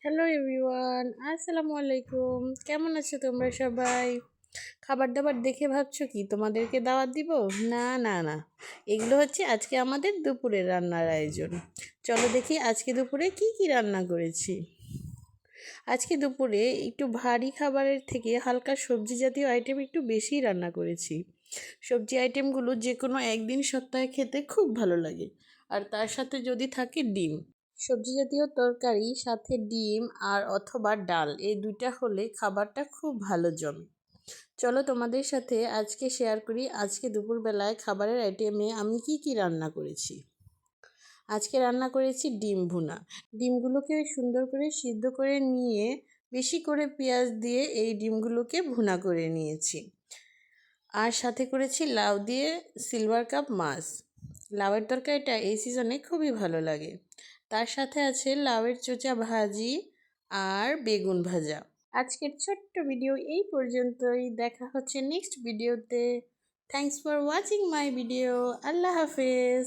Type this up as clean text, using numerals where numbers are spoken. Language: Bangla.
হ্যালো এভরিওয়ান, আসসালামু আলাইকুম। কেমন আছো তোমরা সবাই? খাবার দাবার দেখে ভাবছো কি তোমাদেরকে দাওয়াত দিব? না না না, এগুলো হচ্ছে আজকে আমাদের দুপুরের রান্নার আয়োজন। চলো দেখি আজকে দুপুরে কি কি রান্না করেছি। আজকে দুপুরে একটু ভারী খাবারের থেকে হালকা সবজি জাতীয় আইটেম একটু বেশি রান্না করেছি। সবজি আইটেমগুলো যে কোনো একদিন সপ্তাহে খেতে খুব ভালো লাগে, আর তার সাথে যদি থাকে ডিম। সবজি জাতীয় তরকারি সাথে ডিম আর অথবা ডাল, এই দুইটা হলে খাবারটা খুব ভালো জমে। চলো তোমাদের সাথে আজকে শেয়ার করি আজকে দুপুরবেলায় খাবারের আইটেমে আমি কি কি রান্না করেছি। আজকে রান্না করেছি ডিম ভুনা। ডিমগুলোকে সুন্দর করে সিদ্ধ করে নিয়ে বেশি করে পেঁয়াজ দিয়ে এই ডিমগুলোকে ভুনা করে নিয়েছি। আর সাথে করেছি লাউ দিয়ে সিলভার কাপ মাছ। লাউয়ের তরকারিটা এই সিজনে খুবই ভালো লাগে। তার সাথে আছে লাউয়ের চোচা ভাজি আর বেগুন ভাজা। আজকের ছোট্ট ভিডিও এই পর্যন্তই, দেখা হচ্ছে নেক্সট ভিডিওতে। Thanks for watching my video. আল্লাহ হাফেজ।